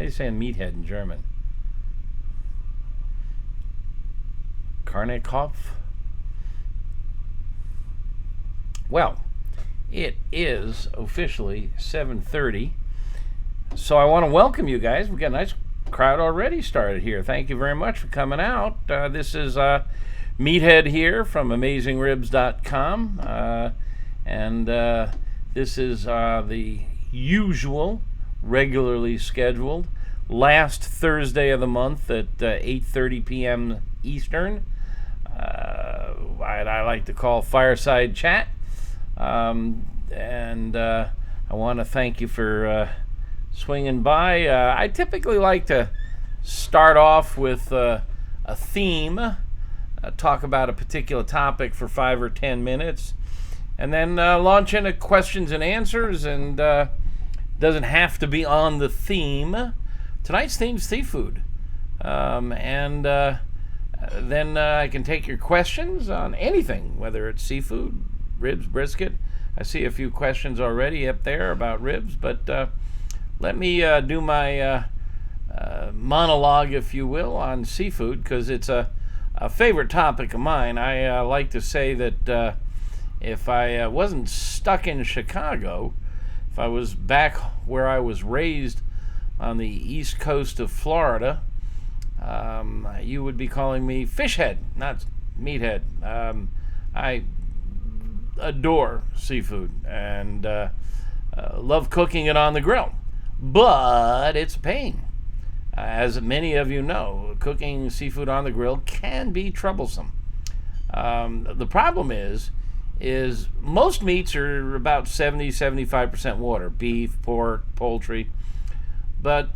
you saying meathead in German? Karnikopf? Well, it is officially 7:30, so I want to welcome you guys. We've got a nice crowd already started here. Thank you very much for coming out. This is Meathead here from AmazingRibs.com, and this is the usual, regularly scheduled last Thursday of the month at 8:30 p.m. Eastern. I like to call Fireside Chat. And I want to thank you for swinging by. I typically like to start off with a theme, talk about a particular topic for 5 or 10 minutes, and then launch into questions and answers, and doesn't have to be on the theme. Tonight's theme's seafood, and then I can take your questions on anything, whether it's seafood, ribs, brisket. I see a few questions already up there about ribs, but let me do my monologue, if you will, on seafood, because it's a favorite topic of mine. I like to say that if I wasn't stuck in Chicago, if I was back where I was raised on the east coast of Florida, you would be calling me Fishhead, not Meathead. I adore seafood and love cooking it on the grill, but it's a pain. As many of you know, cooking seafood on the grill can be troublesome. The problem is most meats are about 70-75% water: beef, pork, poultry, but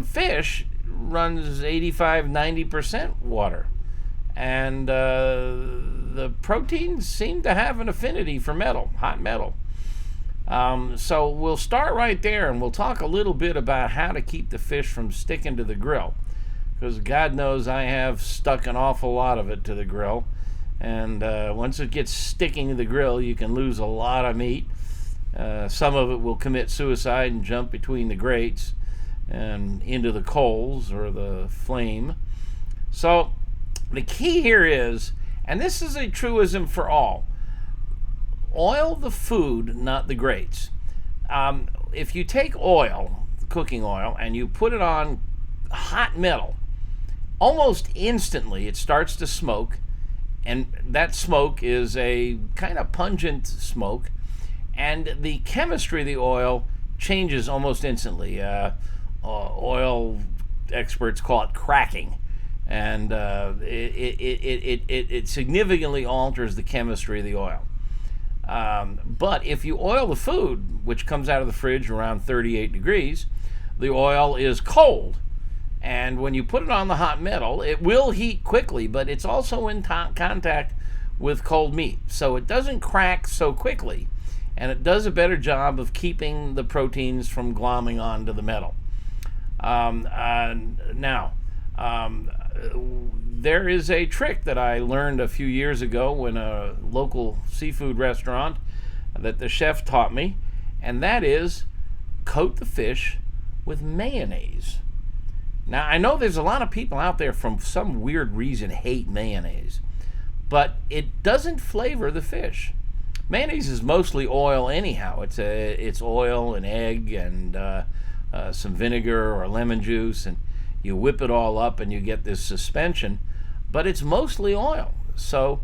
fish runs 85-90% water, and the proteins seem to have an affinity for metal, hot metal. So we'll start right there, and we'll talk a little bit about how to keep the fish from sticking to the grill, because God knows I have stuck an awful lot of it to the grill, and once it gets sticking to the grill, you can lose a lot of meat. Some of it will commit suicide and jump between the grates and into the coals or the flame. So the key here is, and this is a truism for all, oil the food, not the grates. If you take oil, cooking oil, and you put it on hot metal, almost instantly it starts to smoke, and that smoke is a kind of pungent smoke, and the chemistry of the oil changes almost instantly. Oil experts call it cracking, and it significantly alters the chemistry of the oil. But if you oil the food, which comes out of the fridge around 38 degrees, the oil is cold, and when you put it on the hot metal, it will heat quickly, but it's also in contact with cold meat, so it doesn't crack so quickly, and it does a better job of keeping the proteins from glomming onto the metal. There is a trick that I learned a few years ago in a local seafood restaurant that the chef taught me, and that is coat the fish with mayonnaise. Now, I know there's a lot of people out there from some weird reason hate mayonnaise, but it doesn't flavor the fish. Mayonnaise is mostly oil anyhow. It's oil and egg and some vinegar or lemon juice, and you whip it all up and you get this suspension, but it's mostly oil. So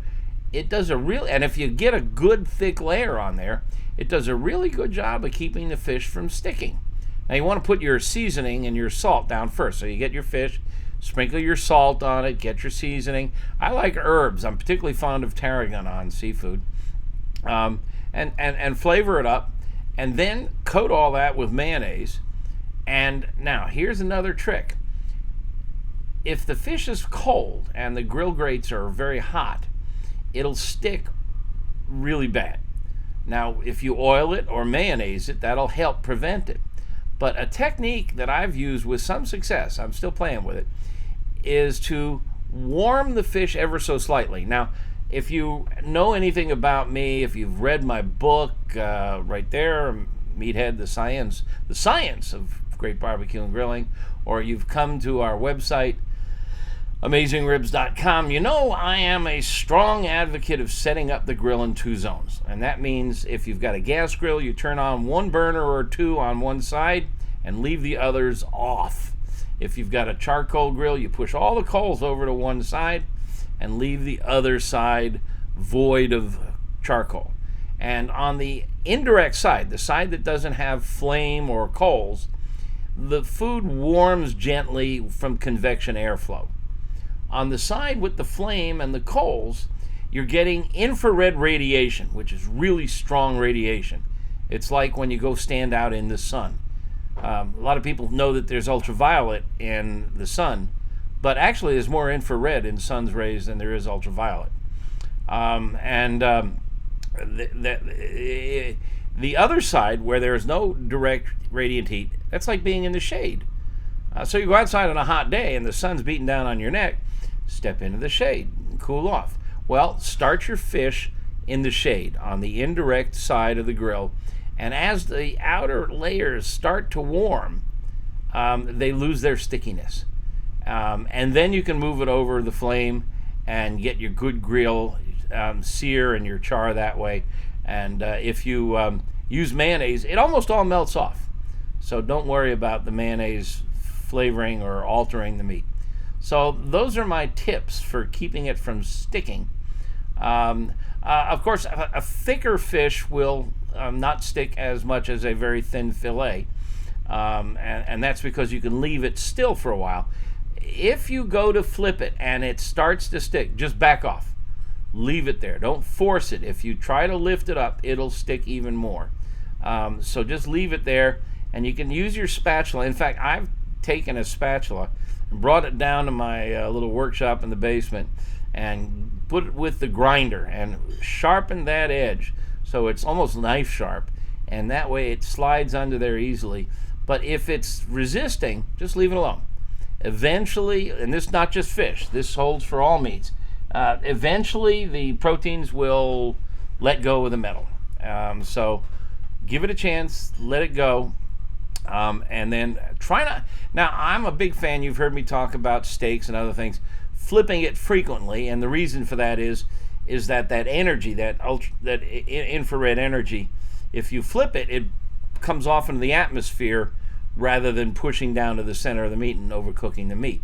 it does and if you get a good thick layer on there, it does a really good job of keeping the fish from sticking. Now you want to put your seasoning and your salt down first. So you get your fish, sprinkle your salt on it, get your seasoning. I like herbs. I'm particularly fond of tarragon on seafood. And flavor it up, and then coat all that with mayonnaise. And now here's another trick. If the fish is cold and the grill grates are very hot, it'll stick really bad. Now, if you oil it or mayonnaise it, that'll help prevent it. But a technique that I've used with some success, I'm still playing with it, is to warm the fish ever so slightly. Now, if you know anything about me, if you've read my book right there, Meathead, the science of great barbecue and grilling, or you've come to our website, AmazingRibs.com, you know I am a strong advocate of setting up the grill in 2 zones. And that means if you've got a gas grill, you turn on 1 burner or 2 on one side and leave the others off. If you've got a charcoal grill, you push all the coals over to one side and leave the other side void of charcoal. And on the indirect side, the side that doesn't have flame or coals, the food warms gently from convection airflow. On the side with the flame and the coals, you're getting infrared radiation, which is really strong radiation. It's like when you go stand out in the sun. A lot of people know that there's ultraviolet in the sun, but actually there's more infrared in sun's rays than there is ultraviolet. The other side, where there's no direct radiant heat, that's like being in the shade. So you go outside on a hot day and the sun's beating down on your neck, step into the shade and cool off. Well, start your fish in the shade on the indirect side of the grill, and as the outer layers start to warm, they lose their stickiness. And then you can move it over the flame and get your good grill sear and your char that way. And if you use mayonnaise, it almost all melts off. So don't worry about the mayonnaise flavoring or altering the meat. So those are my tips for keeping it from sticking. Of course, a thicker fish will not stick as much as a very thin fillet. And that's because you can leave it still for a while. If you go to flip it and it starts to stick, just back off. Leave it there. Don't force it. If you try to lift it up, it'll stick even more. So just leave it there, and you can use your spatula. In fact, I've taken a spatula and brought it down to my little workshop in the basement and put it with the grinder and sharpen that edge so it's almost knife sharp, and that way it slides under there easily. But if it's resisting, just leave it alone. Eventually, and this is not just fish, this holds for all meats, eventually the proteins will let go of the metal. So give it a chance, let it go, and then try not. Now, I'm a big fan, you've heard me talk about steaks and other things, flipping it frequently, and the reason for that is that energy, that infrared energy, if you flip it, it comes off into the atmosphere rather than pushing down to the center of the meat and overcooking the meat.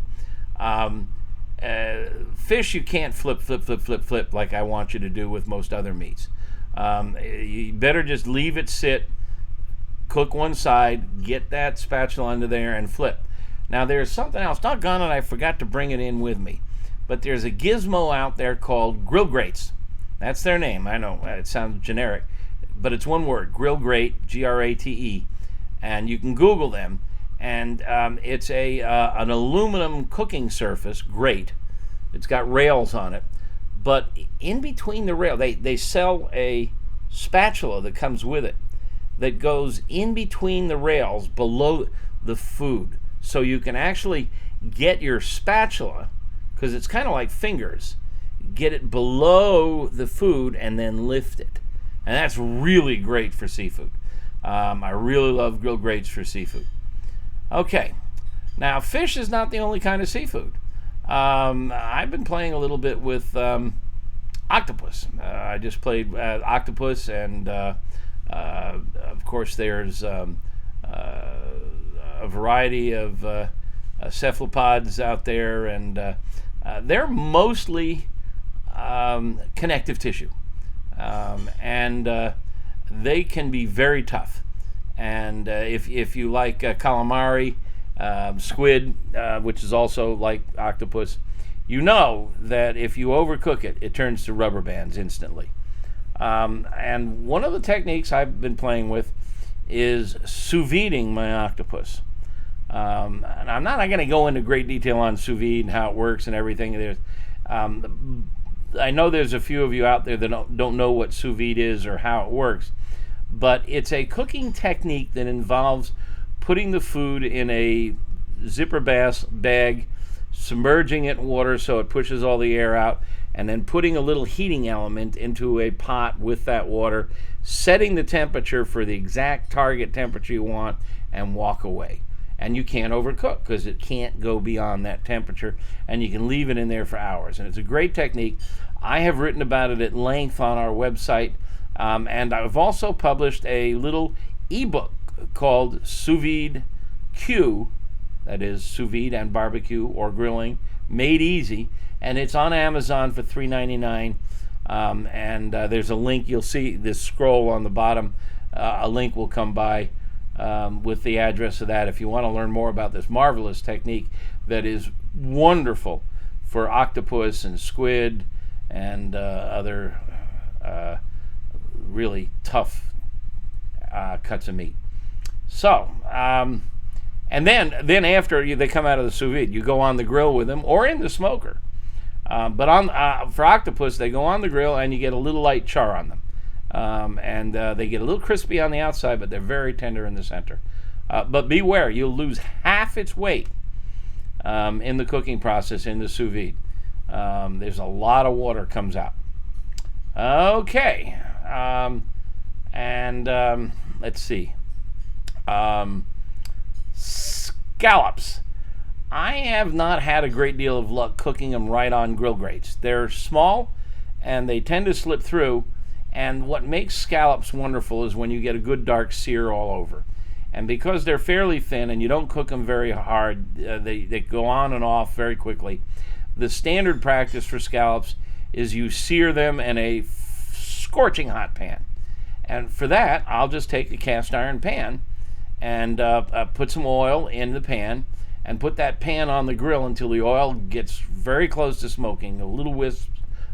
Fish you can't flip like I want you to do with most other meats. You better just leave it sit, cook one side, get that spatula under there and flip. Now there's something else, doggone it, I forgot to bring it in with me, but there's a gizmo out there called Grill Grates. That's their name. I know it sounds generic, but it's one word, Grill Grate, Grate, and you can Google them. And it's an aluminum cooking surface, grate. It's got rails on it, but in between the rail, they sell a spatula that comes with it that goes in between the rails below the food, so you can actually get your spatula, because it's kind of like fingers, get it below the food and then lift it, and that's really great for seafood. I really love Grill Grates for seafood. Okay, now fish is not the only kind of seafood. I've been playing a little bit with octopus. I just played octopus, and of course there's a variety of cephalopods out there, and they're mostly connective tissue, and they can be very tough. And if you like calamari, squid, which is also like octopus, you know that if you overcook it, it turns to rubber bands instantly. And one of the techniques I've been playing with is sous videing my octopus. And I'm not going to go into great detail on sous vide and how it works and everything. I know there's a few of you out there that don't know what sous vide is or how it works. But it's a cooking technique that involves putting the food in a zipper bag, submerging it in water so it pushes all the air out, and then putting a little heating element into a pot with that water, setting the temperature for the exact target temperature you want, and walk away. and you can't overcook because it can't go beyond that temperature, and you can leave it in there for hours. And it's a great technique. I have written about it at length on our website, and I've also published a little ebook called Sous Vide Q, that is sous vide and barbecue or grilling made easy, and it's on Amazon for $3.99. And there's a link. You'll see this scroll on the bottom. A link will come by with the address of that if you want to learn more about this marvelous technique that is wonderful for octopus and squid and other really tough cuts of meat. So, and then after they come out of the sous vide, you go on the grill with them or in the smoker. But for octopus, they go on the grill and you get a little light char on them. And they get a little crispy on the outside, but they're very tender in the center. But beware, you'll lose half its weight in the cooking process in the sous vide. There's a lot of water comes out. Okay. Let's see. Scallops. I have not had a great deal of luck cooking them right on grill grates. They're small and they tend to slip through, and what makes scallops wonderful is when you get a good dark sear all over. And because they're fairly thin and you don't cook them very hard, they go on and off very quickly. The standard practice for scallops is you sear them in a scorching hot pan. And for that, I'll just take a cast iron pan and put some oil in the pan and put that pan on the grill until the oil gets very close to smoking, a little wisp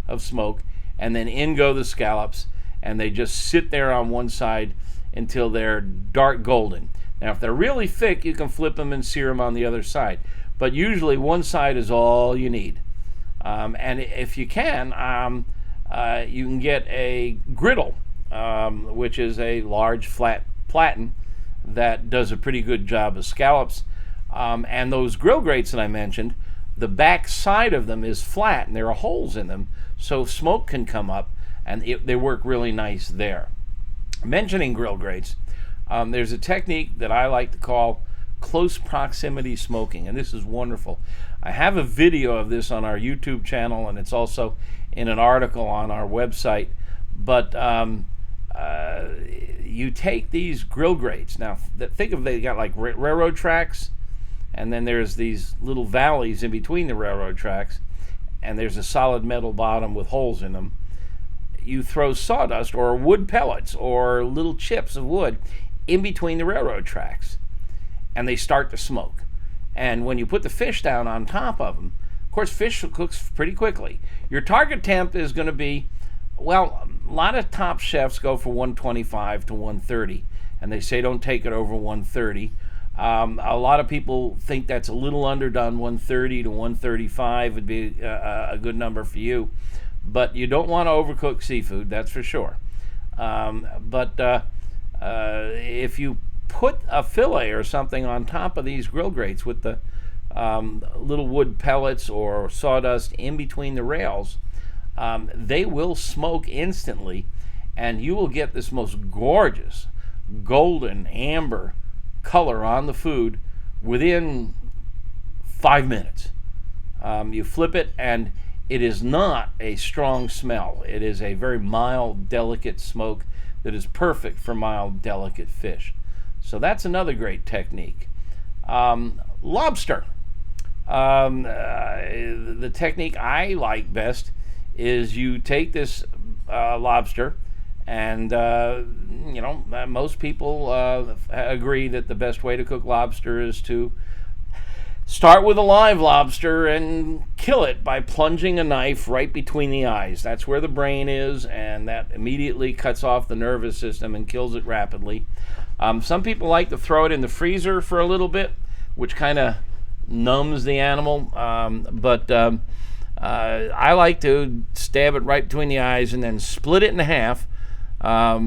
of smoke, and then in go the scallops, and they just sit there on one side until they're dark golden. Now, if they're really thick, you can flip them and sear them on the other side, but usually one side is all you need. And if you can get a griddle, which is a large flat platen that does a pretty good job of scallops. And those grill grates that I mentioned, the back side of them is flat and there are holes in them, so smoke can come up, and they work really nice there. Mentioning grill grates, there's a technique that I like to call close proximity smoking, and this is wonderful. I have a video of this on our YouTube channel, and it's also in an article on our website. But you take these grill grates. Now, think of they got like railroad tracks, and then there's these little valleys in between the railroad tracks, and there's a solid metal bottom with holes in them. You throw sawdust or wood pellets or little chips of wood in between the railroad tracks, and they start to smoke. And when you put the fish down on top of them, of course, fish cooks pretty quickly. Your target temp is going to be, well, a lot of top chefs go for 125 to 130, and they say don't take it over 130. A lot of people think that's a little underdone. 130 to 135 would be a good number for you, but you don't want to overcook seafood, that's for sure. If you put a fillet or something on top of these grill grates with the little wood pellets or sawdust in between the rails, they will smoke instantly, and you will get this most gorgeous golden amber color on the food within 5 minutes. You flip it, and it is not a strong smell. It is a very mild, delicate smoke that is perfect for mild, delicate fish. So that's another great technique. Lobster. The technique I like best is you take this lobster, and most people agree that the best way to cook lobster is to start with a live lobster and kill it by plunging a knife right between the eyes. That's where the brain is, and that immediately cuts off the nervous system and kills it rapidly. Some people like to throw it in the freezer for a little bit, which kind of numbs the animal, but I like to stab it right between the eyes and then split it in half. So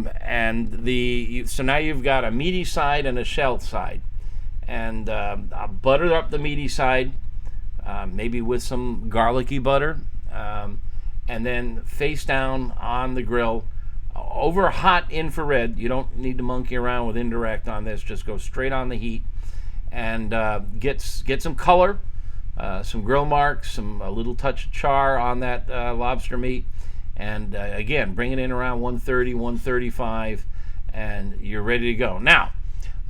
now you've got a meaty side and a shell side, and I'll butter up the meaty side, maybe with some garlicky butter, and then face down on the grill over hot infrared. You don't need to monkey around with indirect on this, just go straight on the heat, and get some color, some grill marks, a little touch of char on that lobster meat, and again, bring it in around 130, 135, and you're ready to go. Now,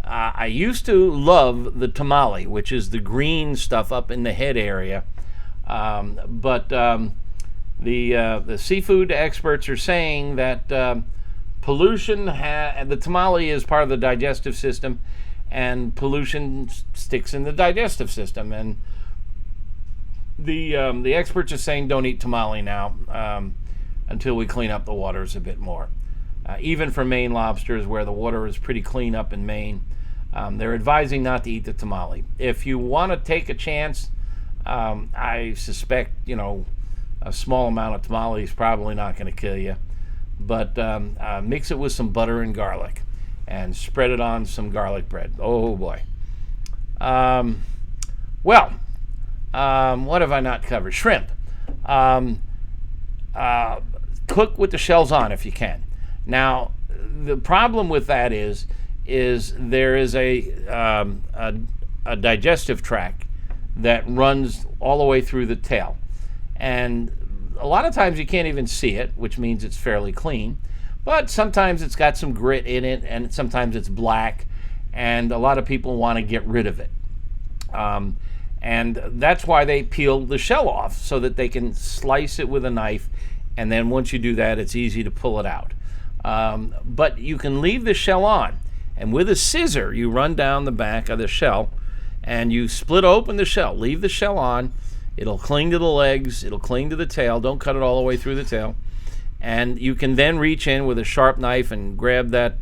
I used to love the tamale, which is the green stuff up in the head area, but the seafood experts are saying that pollution, the tamale is part of the digestive system, and pollution sticks in the digestive system, and the experts are saying don't eat tamale now until we clean up the waters a bit more. Even for Maine lobsters, where the water is pretty clean up in Maine, they're advising not to eat the tamale. If you want to take a chance, I suspect, a small amount of tamale is probably not going to kill you. But mix it with some butter and garlic and spread it on some garlic bread. Oh, boy. What have I not covered? Shrimp. Cook with the shells on if you can. Now, the problem with that is there is a digestive tract that runs all the way through the tail. And a lot of times you can't even see it, which means it's fairly clean. But sometimes it's got some grit in it, and sometimes it's black, and a lot of people want to get rid of it. And that's why they peel the shell off, so that they can slice it with a knife, and then once you do that, it's easy to pull it out. But you can leave the shell on, and with a scissor, you run down the back of the shell, and you split open the shell. Leave the shell on. It'll cling to the legs. It'll cling to the tail. Don't cut it all the way through the tail. And you can then reach in with a sharp knife and grab that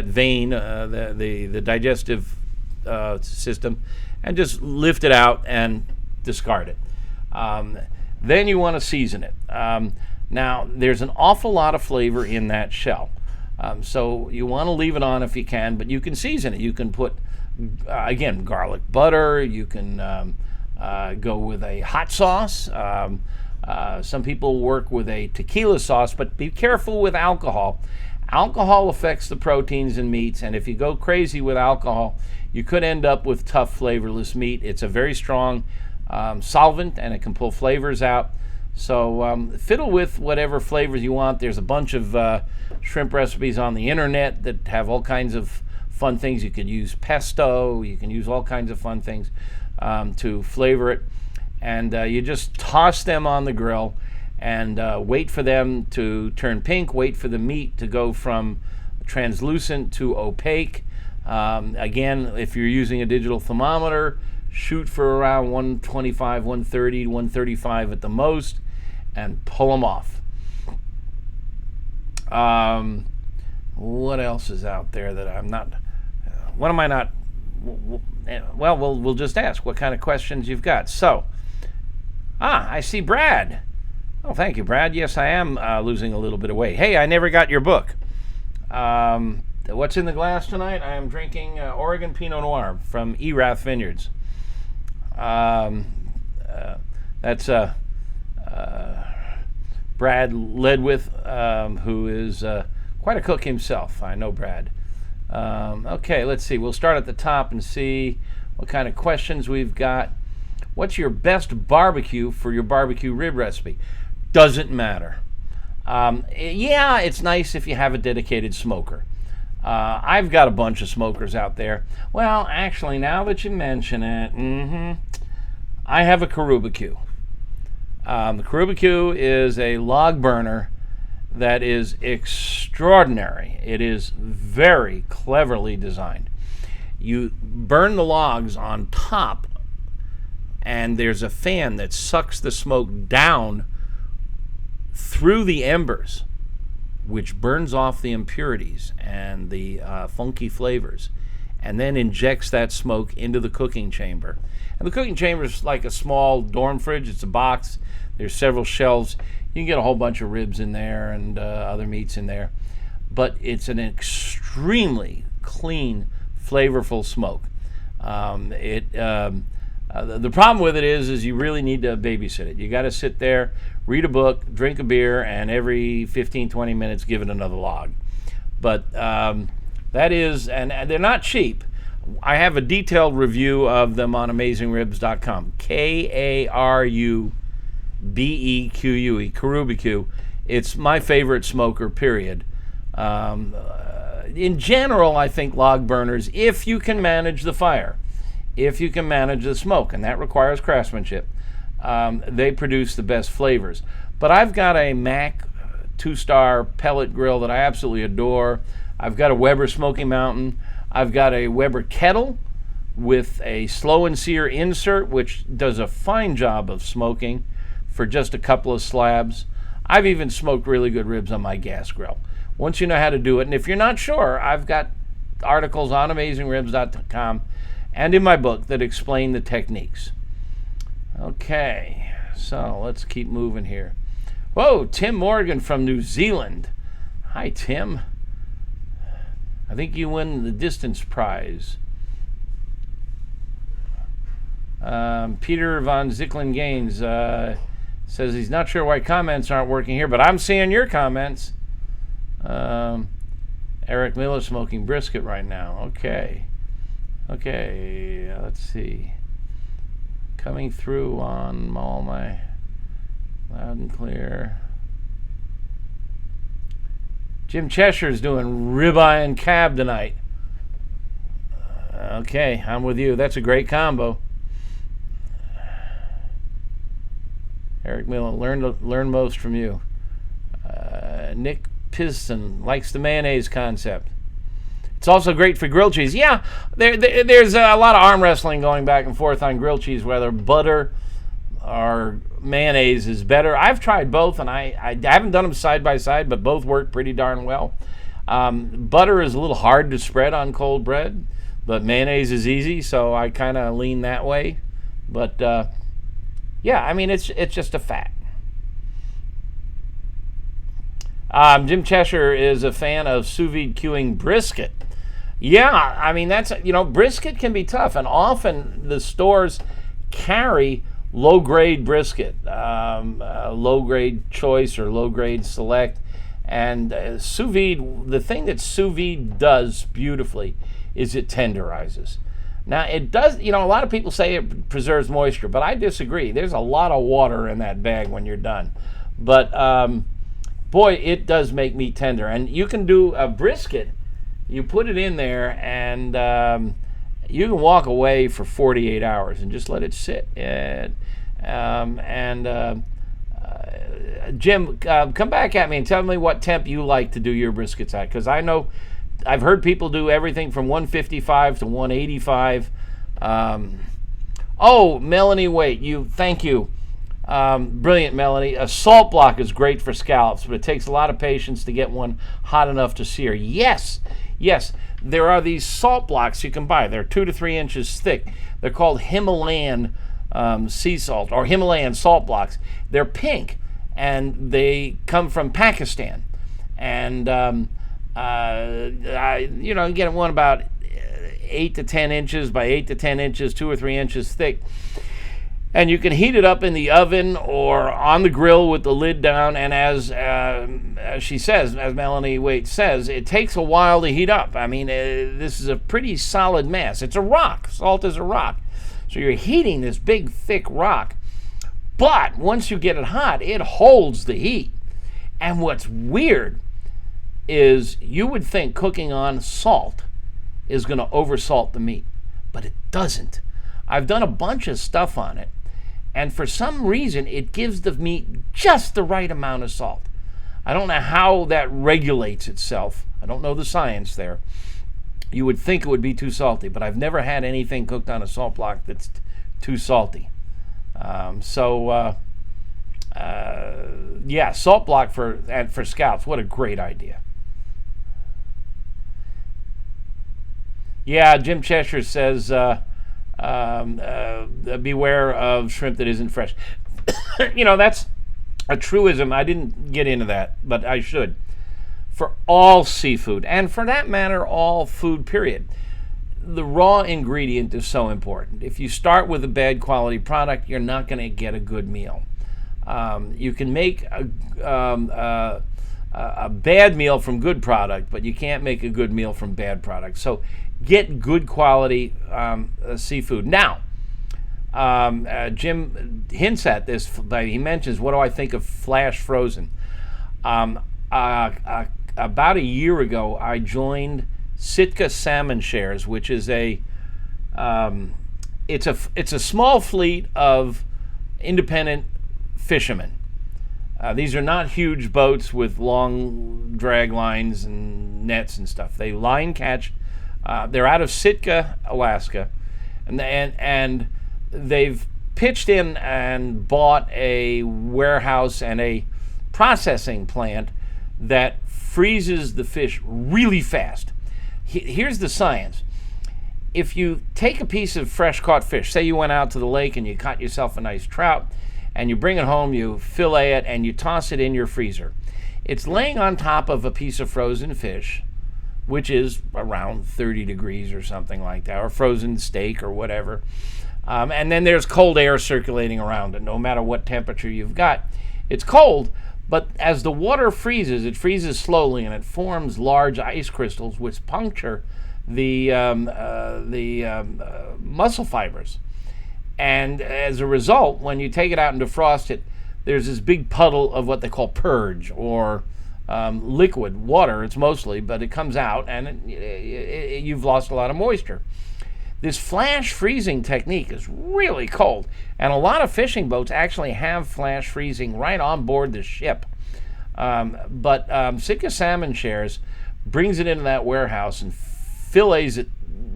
vein, the digestive system, and just lift it out and discard it. Then you want to season it. Now, there's an awful lot of flavor in that shell. So you want to leave it on if you can, but you can season it. You can put, again, garlic butter. You can go with a hot sauce. Some people work with a tequila sauce, but be careful with alcohol. Alcohol affects the proteins in meats, and if you go crazy with alcohol, you could end up with tough, flavorless meat. It's a very strong solvent, and it can pull flavors out. So fiddle with whatever flavors you want. There's a bunch of shrimp recipes on the internet that have all kinds of fun things. You can use pesto. You can use all kinds of fun things to flavor it. And you just toss them on the grill and wait for them to turn pink. Wait for the meat to go from translucent to opaque. Again, if you're using a digital thermometer, shoot for around 125, 130, 135 at the most, and pull them off. What else is out there that I'm not... What am I not... Well, we'll just ask what kind of questions you've got. So, I see Brad. Oh, thank you, Brad. Yes, I am losing a little bit of weight. Hey, I never got your book. What's in the glass tonight? I am drinking Oregon Pinot Noir from Erath Vineyards. That's Brad Ledwith, who is quite a cook himself. I know Brad. Okay, let's see. We'll start at the top and see what kind of questions we've got. What's your best barbecue for your barbecue rib recipe? Doesn't matter. Yeah, it's nice if you have a dedicated smoker. I've got a bunch of smokers out there. Well, actually, now that you mention it, I have a Carubicue. The Carubicue is a log burner that is extraordinary. It is very cleverly designed. You burn the logs on top, and there's a fan that sucks the smoke down through the embers, which burns off the impurities and the funky flavors, and then injects that smoke into the cooking chamber. And the cooking chamber is like a small dorm fridge. It's a box. There's several shelves. You can get a whole bunch of ribs in there and other meats in there. But it's an extremely clean, flavorful smoke. The problem with it is you really need to babysit it. You got to sit there, read a book, drink a beer, and every 15, 20 minutes give it another log. But That is, and they're not cheap. I have a detailed review of them on AmazingRibs.com. K-A-R-U-B-E-Q-U-E, Karubicue. It's my favorite smoker, period. In general, I think log burners, if you can manage the fire, if you can manage the smoke, and that requires craftsmanship, they produce the best flavors. But I've got a Mac 2-star pellet grill that I absolutely adore. I've got a Weber Smoky Mountain. I've got a Weber kettle with a slow and sear insert, which does a fine job of smoking for just a couple of slabs. I've even smoked really good ribs on my gas grill. Once you know how to do it, and if you're not sure, I've got articles on AmazingRibs.com and in my book that explain the techniques. Okay, so let's keep moving here. Whoa, Tim Morgan from New Zealand. Hi, Tim. I think you win the distance prize. Peter von Zicklin Gaines says he's not sure why comments aren't working here, but I'm seeing your comments. Eric Miller smoking brisket right now. Okay, let's see. Coming through on all my loud and clear. Jim Cheshire's doing ribeye and cab tonight. Okay, I'm with you. That's a great combo. Eric Miller, learn most from you. Nick Piston likes the mayonnaise concept. It's also great for grilled cheese. Yeah, there's a lot of arm wrestling going back and forth on grilled cheese, whether butter or mayonnaise is better. I've tried both, and I haven't done them side by side, but both work pretty darn well. Butter is a little hard to spread on cold bread, but mayonnaise is easy, so I kind of lean that way. But yeah, I mean, it's just a fat. Jim Cheshire is a fan of sous vide queuing brisket. Yeah, I mean, brisket can be tough, and often the stores carry low-grade brisket, low-grade choice or low-grade select. And sous vide, the thing that sous vide does beautifully is it tenderizes. Now, it does, a lot of people say it preserves moisture, but I disagree. There's a lot of water in that bag when you're done. But, boy, it does make meat tender. And you can do a brisket, you put it in there, and you can walk away for 48 hours and just let it sit. Jim, come back at me and tell me what temp you like to do your briskets at, because I know I've heard people do everything from 155 to 185. Melanie, thank you. Brilliant, Melanie. A salt block is great for scallops, but it takes a lot of patience to get one hot enough to sear. Yes, there are these salt blocks you can buy. They're 2 to 3 inches thick. They're called Himalayan Sea Salt or Himalayan salt blocks. They're pink, and they come from Pakistan. And you get one about 8 to 10 inches by 8 to 10 inches, 2 or 3 inches thick. And you can heat it up in the oven or on the grill with the lid down. And as she says, as Melanie Waite says, it takes a while to heat up. I mean, this is a pretty solid mass. It's a rock. Salt is a rock. So you're heating this big, thick rock. But once you get it hot, it holds the heat. And what's weird is you would think cooking on salt is going to oversalt the meat, but it doesn't. I've done a bunch of stuff on it, and for some reason it gives the meat just the right amount of salt. I don't know how that regulates itself. I don't know the science there. You would think it would be too salty, but I've never had anything cooked on a salt block that's too salty. Yeah, salt block for scallops. What a great idea. Yeah, Jim Cheshire says, beware of shrimp that isn't fresh. That's a truism. I didn't get into that, but I should. For all seafood, and for that matter, all food, period, the raw ingredient is so important. If you start with a bad quality product, you're not going to get a good meal. You can make a bad meal from good product, but you can't make a good meal from bad product. So get good quality seafood. Now, Jim hints at this, but he mentions, what do I think of flash frozen? About a year ago, I joined Sitka Salmon Shares, which is it's a small fleet of independent fishermen. These are not huge boats with long drag lines and nets and stuff. They line catch. They're out of Sitka, Alaska, and they've pitched in and bought a warehouse and a processing plant that freezes the fish really fast. Here's the science. If you take a piece of fresh caught fish, say you went out to the lake and you caught yourself a nice trout, and you bring it home, you fillet it, and you toss it in your freezer. It's laying on top of a piece of frozen fish, which is around 30 degrees or something like that, or frozen steak or whatever. And then there's cold air circulating around it. No matter what temperature you've got, it's cold. But as the water freezes, it freezes slowly, and it forms large ice crystals which puncture the muscle fibers. And as a result, when you take it out and defrost it, there's this big puddle of what they call purge, or liquid water. It's mostly, but it comes out, and you've lost a lot of moisture. This flash freezing technique is really cold, and a lot of fishing boats actually have flash freezing right on board the ship. But Sitka Salmon Shares brings it into that warehouse and fillets it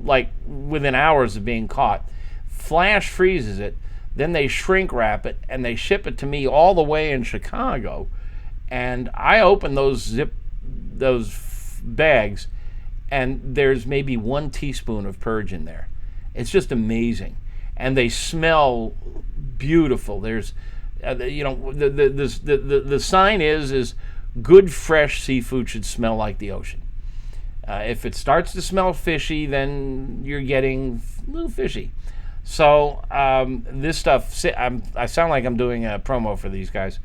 like within hours of being caught, flash freezes it, then they shrink wrap it, and they ship it to me all the way in Chicago. And I open those bags, and there's maybe 1 teaspoon of purge in there. It's just amazing, and they smell beautiful. There's, the sign is good fresh seafood should smell like the ocean. If it starts to smell fishy, then you're getting a little fishy. So this stuff, I sound like I'm doing a promo for these guys.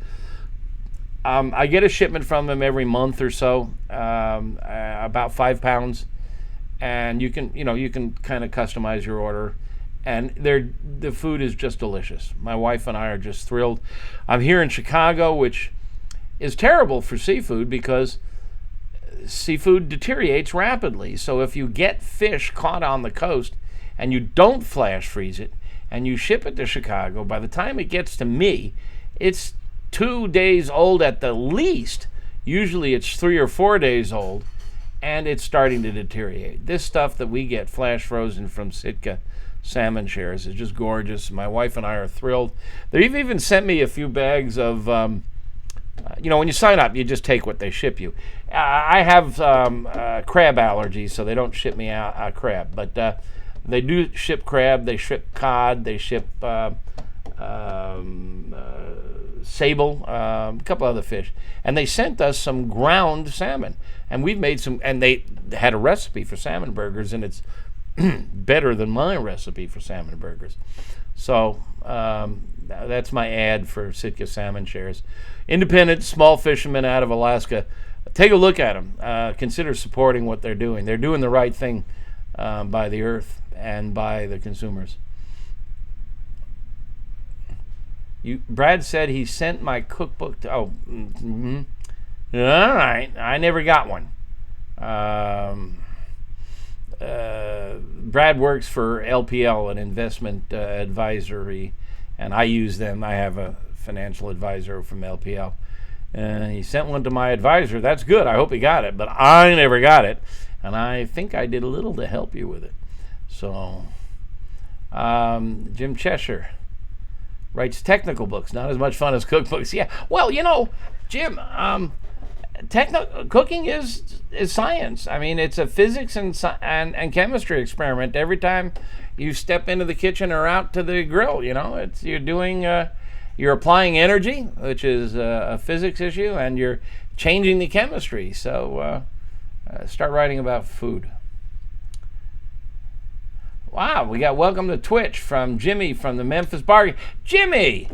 I get a shipment from them every month or so, about 5 pounds. And you can kind of customize your order, and the food is just delicious. My wife and I are just thrilled. I'm here in Chicago, which is terrible for seafood because seafood deteriorates rapidly. So if you get fish caught on the coast and you don't flash freeze it and you ship it to Chicago, by the time it gets to me, it's 2 days old at the least. Usually it's 3 or 4 days old. And it's starting to deteriorate. This stuff that we get flash frozen from Sitka Salmon Shares is just gorgeous. My wife and I are thrilled. They've even sent me a few bags of, when you sign up, you just take what they ship you. I have crab allergies, so they don't ship me out crab. But they do ship crab, they ship cod, they ship sable, a couple other fish. And they sent us some ground salmon. And we've made some, and they had a recipe for salmon burgers, and it's better than my recipe for salmon burgers. So that's my ad for Sitka Salmon Shares. Independent, small fishermen out of Alaska. Take a look at them. Consider supporting what they're doing. They're doing the right thing by the earth and by the consumers. Brad said he sent my cookbook to, all right, I never got one. Brad works for LPL, an investment advisory, and I use them. I have a financial advisor from LPL. And he sent one to my advisor. That's good. I hope he got it, but I never got it. And I think I did a little to help you with it. So, Jim Cheshire writes technical books, not as much fun as cookbooks. Yeah, well, Jim, cooking is science. I mean, it's a physics and chemistry experiment every time you step into the kitchen or out to the grill. You're applying energy, which is a physics issue, and you're changing the chemistry. So start writing about food. Wow, we got welcome to Twitch from Jimmy from the Memphis Bargain. Jimmy,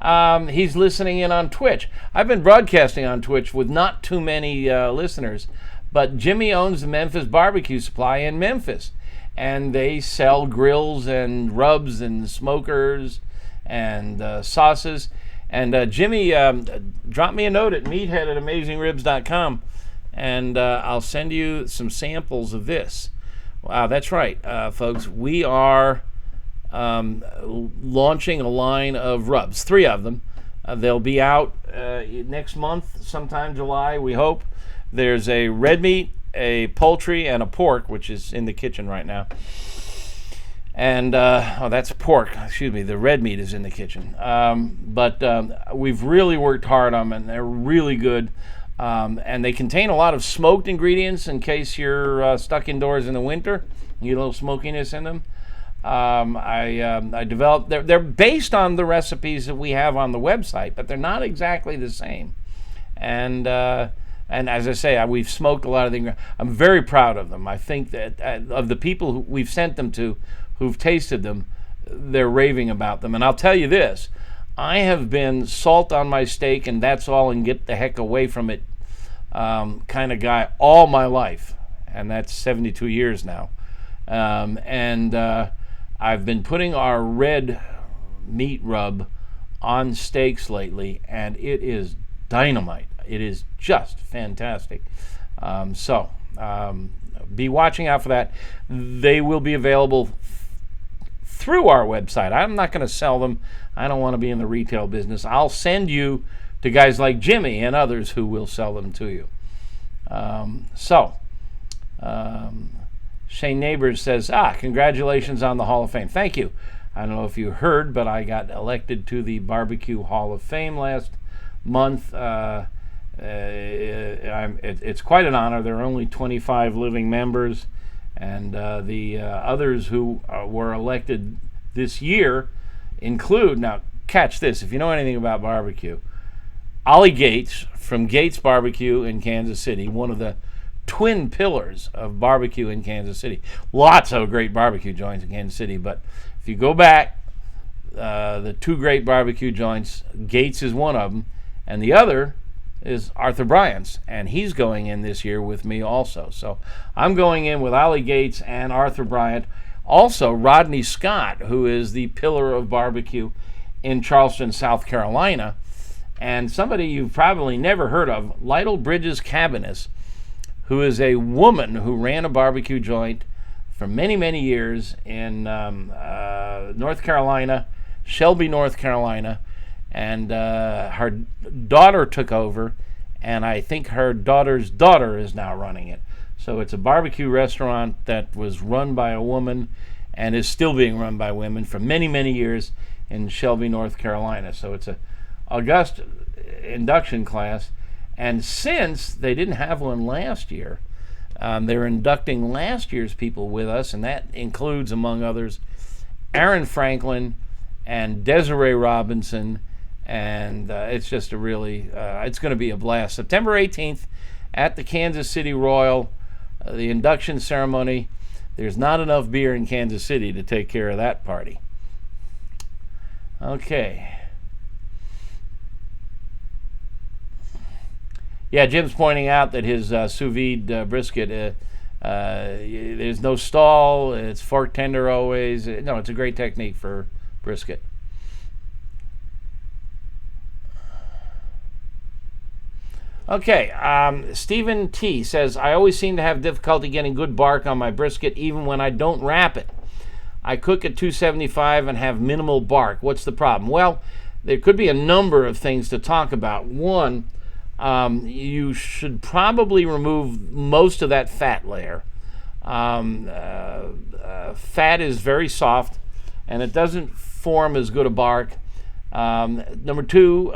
He's listening in on Twitch. I've been broadcasting on Twitch with not too many listeners, but Jimmy owns the Memphis Barbecue Supply in Memphis, and they sell grills and rubs and smokers and sauces. And Jimmy dropped me a note at Meathead at AmazingRibs.com, and I'll send you some samples of this. Wow, that's right, folks. We are launching a line of rubs, 3 of them. They'll be out next month, sometime July, we hope. There's a red meat, a poultry, and a pork, which is in the kitchen right now. And, that's pork. Excuse me, the red meat is in the kitchen. But we've really worked hard on them, and they're really good. And they contain a lot of smoked ingredients in case you're stuck indoors in the winter. You get a little smokiness in them. I developed, they're based on the recipes that we have on the website, but they're not exactly the same. And as I say, we've smoked a lot of things. I'm very proud of them. I think that of the people who we've sent them to who've tasted them, they're raving about them. And I'll tell you this, I have been salt on my steak and that's all and get the heck away from it kind of guy all my life. And that's 72 years now. I've been putting our red meat rub on steaks lately, and it is dynamite. It is just fantastic. Be watching out for that. They will be available through our website. I'm not going to sell them. I don't want to be in the retail business. I'll send you to guys like Jimmy and others who will sell them to you. Shane Neighbors says, congratulations on the Hall of Fame. Thank you. I don't know if you heard, but I got elected to the Barbecue Hall of Fame last month. It's quite an honor. There are only 25 living members, and the others who were elected this year include, now catch this, if you know anything about barbecue, Ollie Gates from Gates Barbecue in Kansas City, one of the twin pillars of barbecue in Kansas City. Lots of great barbecue joints in Kansas City, but if you go back, the 2 great barbecue joints, Gates is one of them, and the other is Arthur Bryant's, and he's going in this year with me also. So I'm going in with Ollie Gates and Arthur Bryant. Also, Rodney Scott, who is the pillar of barbecue in Charleston, South Carolina, and somebody you've probably never heard of, Lytle Bridges Cabanis, who is a woman who ran a barbecue joint for many, many years in North Carolina, Shelby, North Carolina, and her daughter took over, and I think her daughter's daughter is now running it. So it's a barbecue restaurant that was run by a woman and is still being run by women for many, many years in Shelby, North Carolina. So it's a august induction class. And since they didn't have one last year, they're inducting last year's people with us, and that includes, among others, Aaron Franklin and Desiree Robinson, and it's just a really, it's going to be a blast. September 18th at the Kansas City Royal, the induction ceremony. There's not enough beer in Kansas City to take care of that party. Okay. Yeah, Jim's pointing out that his sous vide brisket, there's no stall, it's fork tender always. No, it's a great technique for brisket. Okay, Stephen T. says, I always seem to have difficulty getting good bark on my brisket even when I don't wrap it. I cook at 275 and have minimal bark. What's the problem? Well, there could be a number of things to talk about. One, you should probably remove most of that fat layer. Fat is very soft, and it doesn't form as good a bark. Number 2,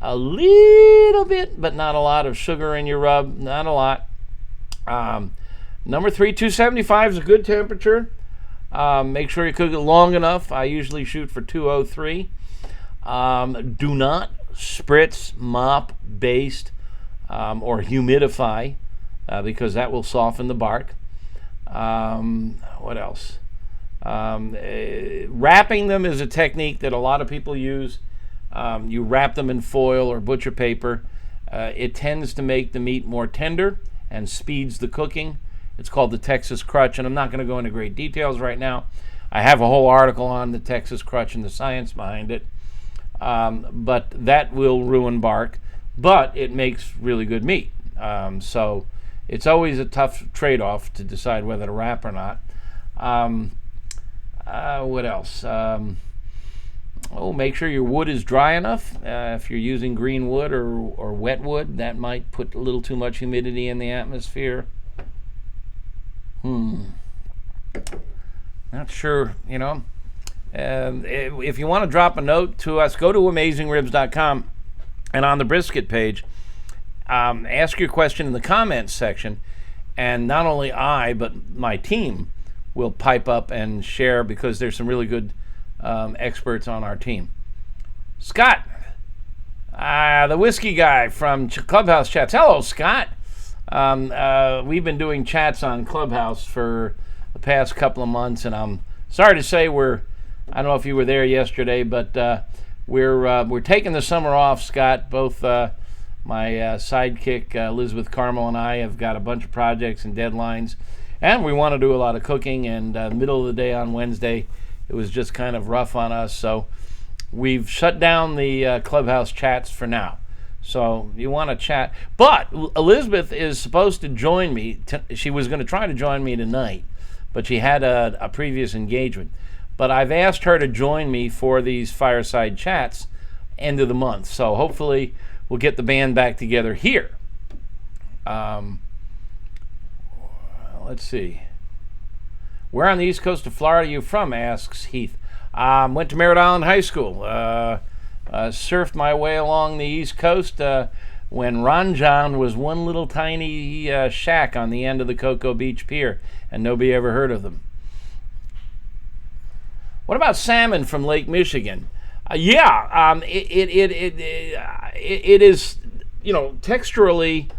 a little bit, but not a lot of sugar in your rub, not a lot. Number 3, 275 is a good temperature. Make sure you cook it long enough. I usually shoot for 203. Do not spritz, mop, baste, or humidify, because that will soften the bark. What else? Wrapping them is a technique that a lot of people use. You wrap them in foil or butcher paper. It tends to make the meat more tender and speeds the cooking. It's called the Texas Crutch, and I'm not going to go into great details right now. I have a whole article on the Texas Crutch and the science behind it. But that will ruin bark, but it makes really good meat. So it's always a tough trade-off to decide whether to wrap or not. What else? Make sure your wood is dry enough. If you're using green wood or wet wood, that might put a little too much humidity in the atmosphere. Not sure, if you want to drop a note to us, go to AmazingRibs.com, and on the brisket page, ask your question in the comments section, and not only I, but my team will pipe up and share, because there's some really good experts on our team. Scott, the whiskey guy from Clubhouse Chats. Hello, Scott. We've been doing chats on Clubhouse for the past couple of months, and I'm sorry to say I don't know if you were there yesterday, but we're taking the summer off, Scott. Both my sidekick, Elizabeth Carmel, and I have got a bunch of projects and deadlines, and we want to do a lot of cooking, and middle of the day on Wednesday, it was just kind of rough on us, so we've shut down the Clubhouse chats for now. So you want to chat. But Elizabeth is supposed to join me. She was going to try to join me tonight, but she had a previous engagement. But I've asked her to join me for these fireside chats end of the month. So hopefully we'll get the band back together here. Let's see. Where on the east coast of Florida are you from, asks Heath. Went to Merritt Island High School. Surfed my way along the east coast when Ranjan was one little tiny shack on the end of the Cocoa Beach Pier, and nobody ever heard of them. What about salmon from Lake Michigan? It is, texturally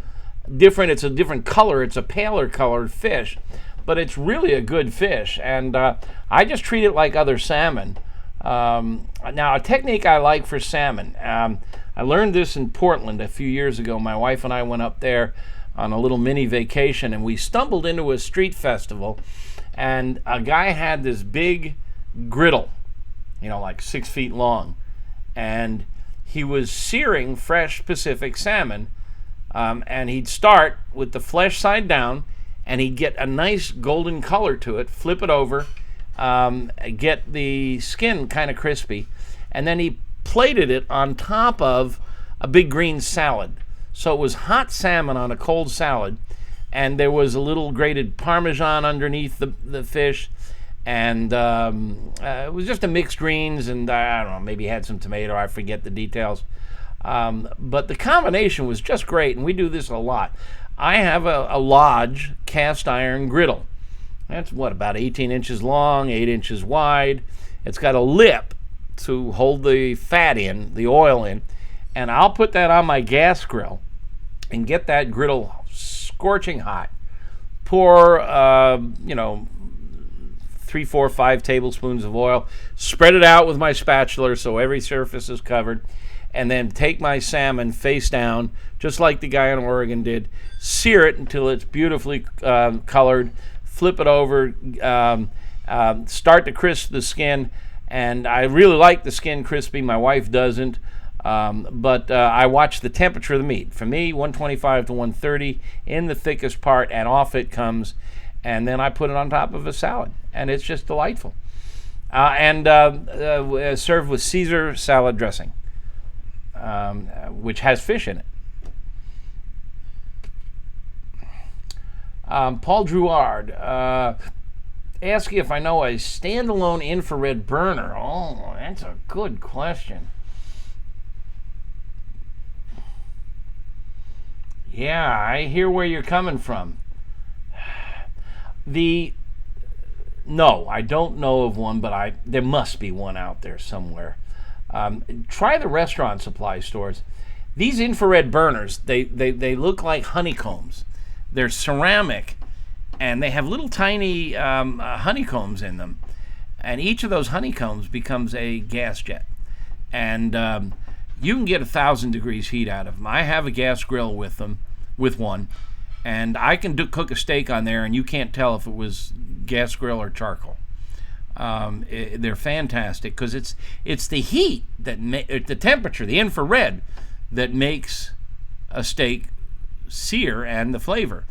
different. It's a different color. It's a paler colored fish, but it's really a good fish, and I just treat it like other salmon. Now, a technique I like for salmon, I learned this in Portland a few years ago. My wife and I went up there on a little mini vacation, and we stumbled into a street festival, and a guy had this big griddle, like 6 feet long, and he was searing fresh Pacific salmon, and he'd start with the flesh side down, and he'd get a nice golden color to it, flip it over, get the skin kind of crispy, and then he plated it on top of a big green salad. So it was hot salmon on a cold salad, and there was a little grated Parmesan underneath the fish, and it was just a mixed greens, and I don't know, maybe had some tomato, I forget the details. But the combination was just great, and we do this a lot. I have a Lodge cast iron griddle. That's about 18 inches long, 8 inches wide. It's got a lip to hold the fat in, the oil in, and I'll put that on my gas grill and get that griddle scorching hot. Pour, 3, 4, 5 tablespoons of oil, spread it out with my spatula so every surface is covered, and then take my salmon face down, just like the guy in Oregon did, sear it until it's beautifully colored, flip it over, start to crisp the skin, and I really like the skin crispy. My wife doesn't, but I watch the temperature of the meat. For me, 125 to 130 in the thickest part, and off it comes, and then I put it on top of a salad, and it's just delightful. And served with Caesar salad dressing, which has fish in it. Paul Drouard, ask you if I know a standalone infrared burner. Oh, that's a good question. Yeah, I hear where you're coming from. No, I don't know of one, but there must be one out there somewhere. Try the restaurant supply stores. These infrared burners, they look like honeycombs. They're ceramic, and they have little tiny honeycombs in them. And each of those honeycombs becomes a gas jet. And you can get 1,000 degrees heat out of them. I have a gas grill with one, and I can cook a steak on there, and you can't tell if it was gas grill or charcoal. They're fantastic because it's the heat the temperature, the infrared, that makes a steak sear and the flavor.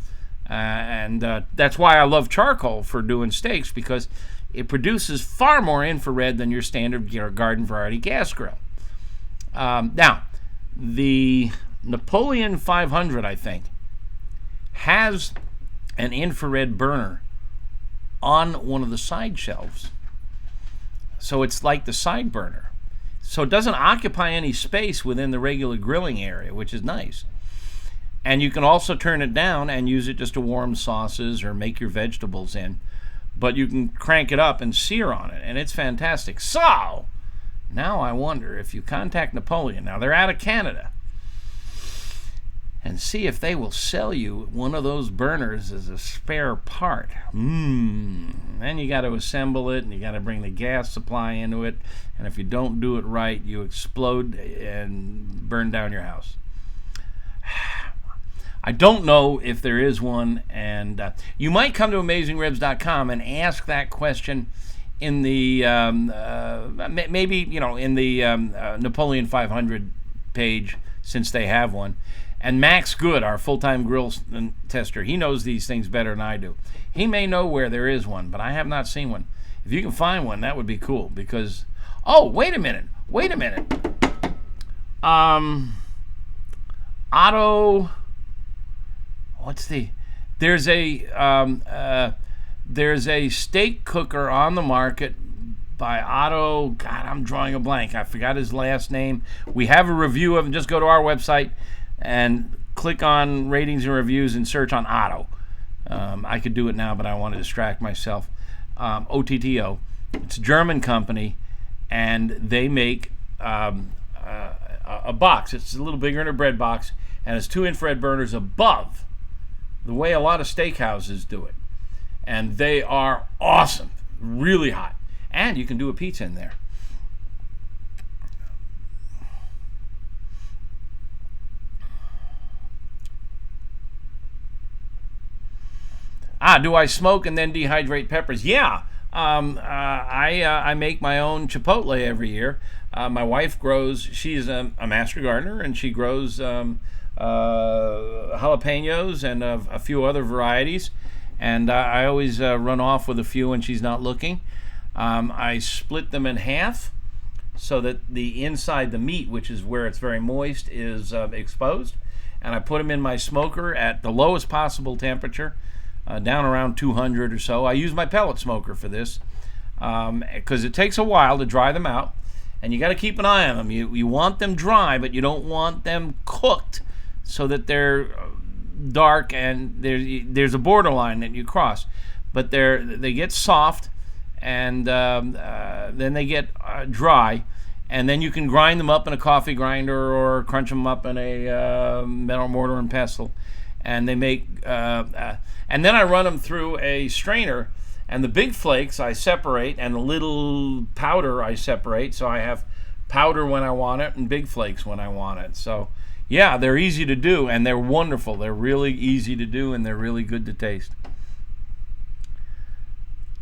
And that's why I love charcoal for doing steaks, because it produces far more infrared than your standard garden variety gas grill. Now, the Napoleon 500, I think, has an infrared burner on one of the side shelves. So it's like the side burner. So it doesn't occupy any space within the regular grilling area, which is nice. And you can also turn it down and use it just to warm sauces or make your vegetables in. But you can crank it up and sear on it, and it's fantastic. So, now I wonder if you contact Napoleon, now they're out of Canada, and see if they will sell you one of those burners as a spare part. Then you got to assemble it, and you got to bring the gas supply into it, and if you don't do it right, you explode and burn down your house. I don't know if there is one, and you might come to AmazingRibs.com and ask that question in the maybe in the Napoleon 500 page, since they have one. And Max Good, our full-time grill tester, he knows these things better than I do. He may know where there is one, but I have not seen one. If you can find one, that would be cool, because wait a minute. Otto, there's a steak cooker on the market by Otto. God, I'm drawing a blank. I forgot his last name. We have a review of him. Just go to our website and click on ratings and reviews and search on Otto. I could do it now, but I want to distract myself. OTTO. It's a German company, and they make a box. It's a little bigger than a bread box, and it's 2 infrared burners above, the way a lot of steakhouses do it. And they are awesome, really hot. And you can do a pizza in there. Do I smoke and then dehydrate peppers? Yeah. I make my own chipotle every year. My wife grows, she's a master gardener, and she grows jalapenos and a few other varieties. And I always run off with a few when she's not looking. I split them in half so that the inside, the meat, which is where it's very moist, is exposed. And I put them in my smoker at the lowest possible temperature, down around 200 or so. I use my pellet smoker for this because it takes a while to dry them out, and you got to keep an eye on them. You want them dry, but you don't want them cooked so that they're dark and there's a borderline that you cross. But they get soft, and then they get dry, and then you can grind them up in a coffee grinder or crunch them up in a metal mortar and pestle, and they make and then I run them through a strainer, and the big flakes I separate, and the little powder I separate, so I have powder when I want it and big flakes when I want it. So yeah, they're easy to do, and they're wonderful. They're really easy to do, and they're really good to taste.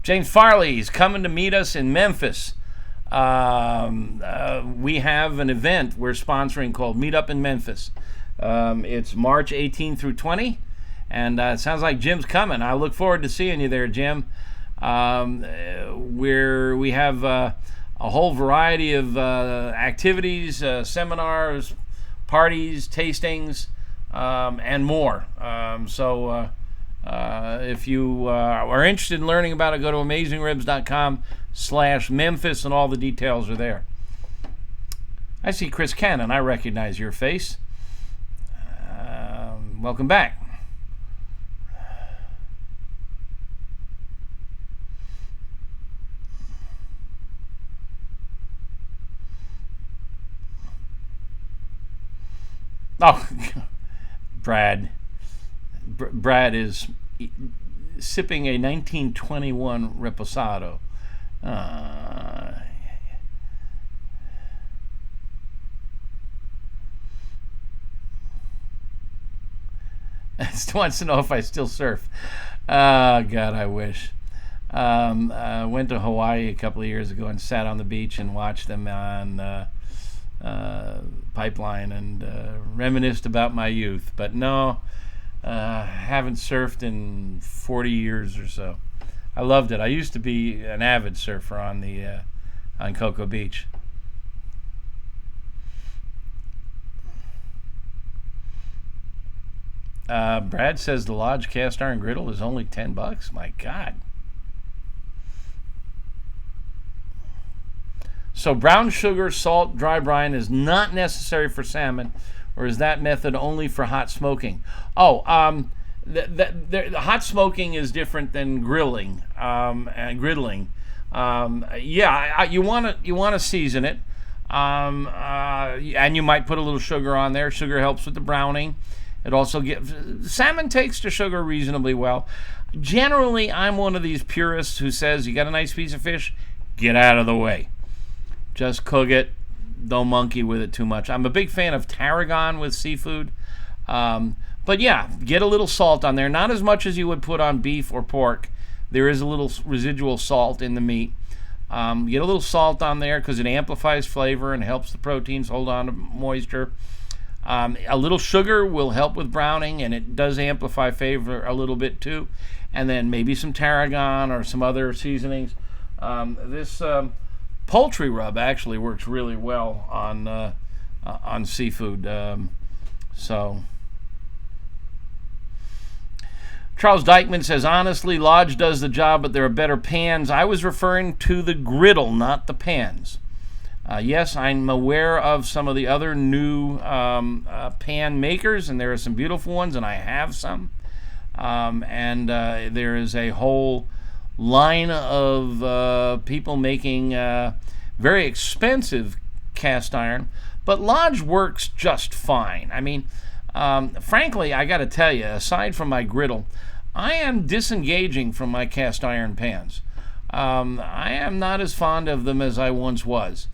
James Farley is coming to meet us in Memphis. We have an event we're sponsoring called Meet Up in Memphis. It's March 18 through 20, and it sounds like Jim's coming. I look forward to seeing you there, Jim. We have a whole variety of activities, seminars, parties, tastings, and more. If you are interested in learning about it, go to AmazingRibs.com/Memphis, and all the details are there. I see Chris Cannon. I recognize your face. Welcome back. Oh, Brad is sipping a 1921 Reposado. Just wants to know if I still surf. God, I wish. Went to Hawaii a couple of years ago and sat on the beach and watched them on Pipeline and reminisced about my youth. But no, haven't surfed in 40 years or so. I loved it. I used to be an avid surfer on Cocoa Beach. Brad says the Lodge cast iron griddle is only $10. My God. So brown sugar, salt, dry brine is not necessary for salmon, or is that method only for hot smoking? Oh, the hot smoking is different than grilling and griddling. You want to season it, and you might put a little sugar on there. Sugar helps with the browning. It also salmon takes to sugar reasonably well. Generally, I'm one of these purists who says you got a nice piece of fish, get out of the way. Just cook it. Don't monkey with it too much. I'm a big fan of tarragon with seafood. But yeah, get a little salt on there. Not as much as you would put on beef or pork. There is a little residual salt in the meat. Get a little salt on there because it amplifies flavor and helps the proteins hold on to moisture. A little sugar will help with browning, and it does amplify flavor a little bit too. And then maybe some tarragon or some other seasonings. This poultry rub actually works really well on seafood. Charles Dykeman says, honestly, Lodge does the job, but there are better pans. I was referring to the griddle, not the pans. Yes, I'm aware of some of the other new pan makers, and there are some beautiful ones, and I have some. And there is a whole line of people making very expensive cast iron, but Lodge works just fine. I mean, frankly, I got to tell you, aside from my griddle, I am disengaging from my cast iron pans. I am not as fond of them as I once was.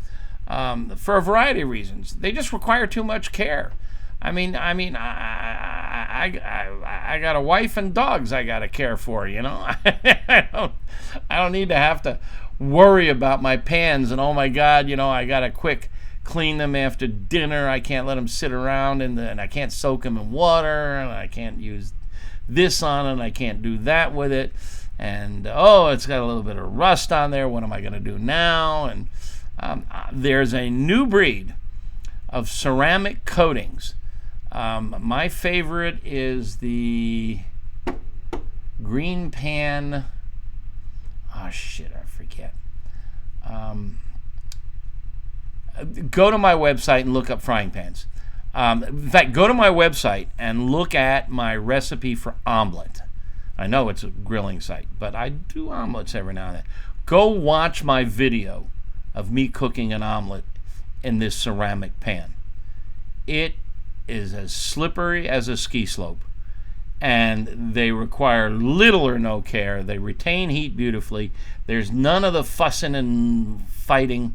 For a variety of reasons. They just require too much care. I got a wife and dogs I got to care for, you know. I don't need to have to worry about my pans and, oh my God, you know, I got to quick clean them after dinner. I can't let them sit around and I can't soak them in water, and I can't use this on it, and I can't do that with it. And, it's got a little bit of rust on there. What am I going to do now? And there's a new breed of ceramic coatings. My favorite is the green pan. Oh shit, I forget. Go to my website and look up frying pans. In fact, go to my website and look at my recipe for omelet. I know it's a grilling site, but I do omelets every now and then. Go watch my video of me cooking an omelet in this ceramic pan. It is as slippery as a ski slope, and they require little or no care. They retain heat beautifully. There's none of the fussing and fighting,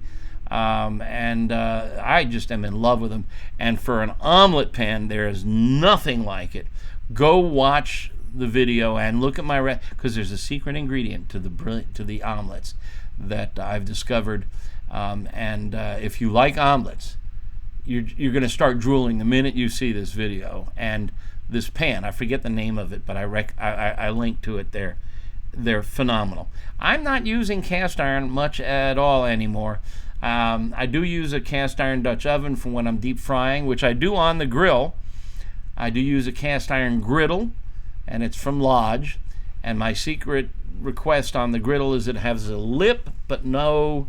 and I just am in love with them. And for an omelet pan, there is nothing like it. Go watch the video and look at my because there's a secret ingredient to the omelets that I've discovered. And if you like omelets, you're going to start drooling the minute you see this video. And this pan, I forget the name of it, but I link to it there. They're phenomenal. I'm not using cast iron much at all anymore. I do use a cast iron Dutch oven for when I'm deep frying, which I do on the grill. I do use a cast iron griddle, and it's from Lodge. And my secret request on the griddle is it has a lip but no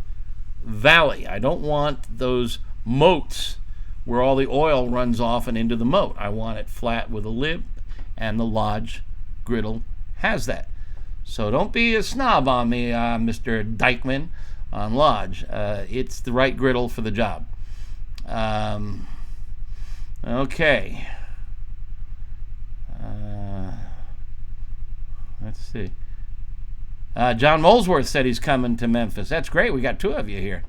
valley. I don't want those moats where all the oil runs off and into the moat. I want it flat with a lip, and the Lodge griddle has that. So don't be a snob on me, Mr. Dykeman on Lodge. It's the right griddle for the job. Okay. Let's see. John Molesworth said he's coming to Memphis. That's great. We got two of you here.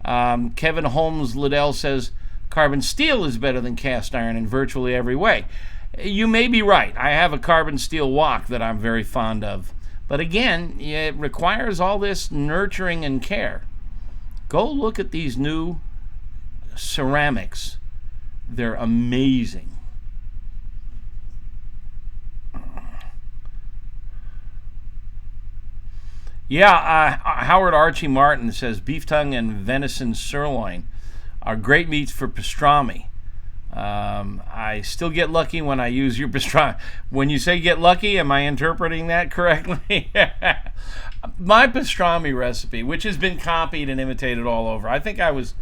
Kevin Holmes Liddell says carbon steel is better than cast iron in virtually every way. You may be right. I have a carbon steel wok that I'm very fond of. But again, it requires all this nurturing and care. Go look at these new ceramics. They're amazing. Yeah, Howard Archie Martin says beef tongue and venison sirloin are great meats for pastrami. I still get lucky when I use your pastrami. When you say get lucky, am I interpreting that correctly? My pastrami recipe, which has been copied and imitated all over. I think I was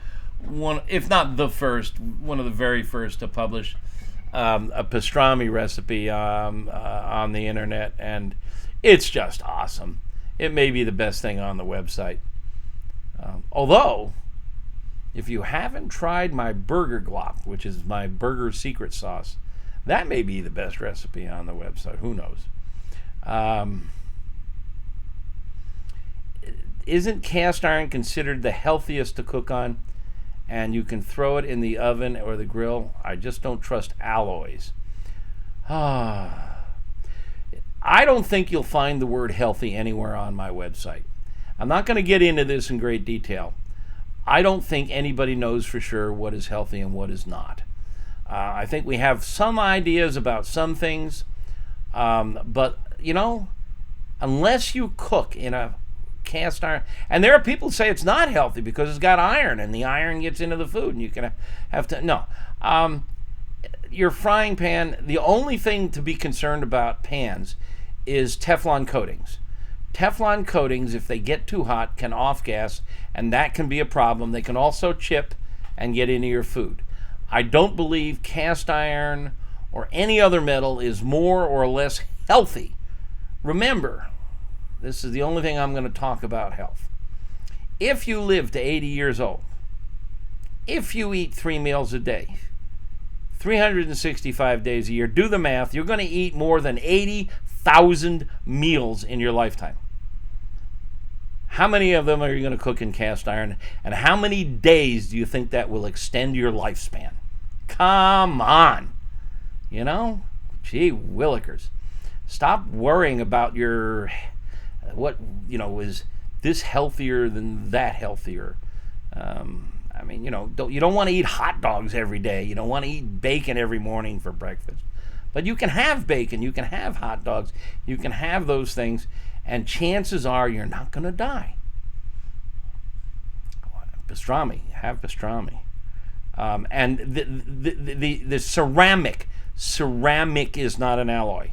one, if not the first, one of the very first to publish a pastrami recipe on the internet, and it's just awesome. It may be the best thing on the website. Although, if you haven't tried my burger glop, which is my burger secret sauce, that may be the best recipe on the website. Who knows? Isn't cast iron considered the healthiest to cook on? And you can throw it in the oven or the grill. I just don't trust alloys. I don't think you'll find the word healthy anywhere on my website. I'm not going to get into this in great detail. I don't think anybody knows for sure what is healthy and what is not. I think we have some ideas about some things, but, unless you cook in a cast iron, and there are people who say it's not healthy because it's got iron, and the iron gets into the food, and you can have to, no. Your frying pan, the only thing to be concerned about pans is Teflon coatings. Teflon coatings, if they get too hot, can off-gas, and that can be a problem. They can also chip and get into your food. I don't believe cast iron or any other metal is more or less healthy. Remember, this is the only thing I'm going to talk about health. If you live to 80 years old, if you eat 3 meals a day, 365 days a year, do the math, you're going to eat more than 80,000 meals in your lifetime. How many of them are you going to cook in cast iron? And how many days do you think that will extend your lifespan? Come on. Gee willikers. Stop worrying about your, is this healthier than that healthier? You don't want to eat hot dogs every day. You don't want to eat bacon every morning for breakfast. But you can have bacon, you can have hot dogs, you can have those things, and chances are you're not going to die. Pastrami, have pastrami. And the ceramic is not an alloy.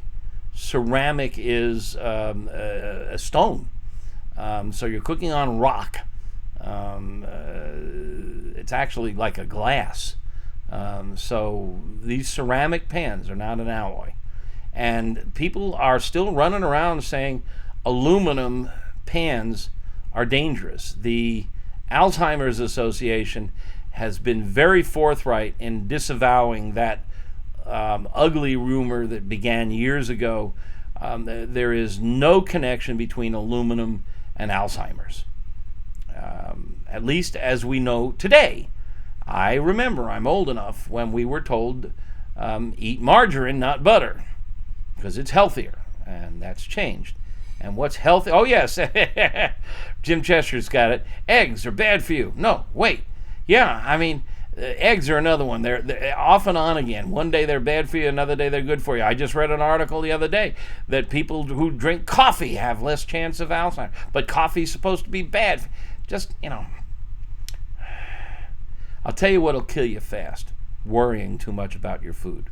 Ceramic is a stone. So you're cooking on rock. It's actually like a glass. So these ceramic pans are not an alloy. And people are still running around saying aluminum pans are dangerous. The Alzheimer's Association has been very forthright in disavowing that ugly rumor that began years ago. There is no connection between aluminum and Alzheimer's. At least as we know today. I remember, I'm old enough when we were told eat margarine, not butter, because it's healthier, and that's changed. And what's healthy? Oh, yes, Jim Chester's got it. Eggs are bad for you. No, wait. Yeah, eggs are another one. They're off and on again. One day they're bad for you, another day they're good for you. I just read an article the other day that people who drink coffee have less chance of Alzheimer's, but coffee's supposed to be bad. Just, I'll tell you what'll kill you fast: worrying too much about your food.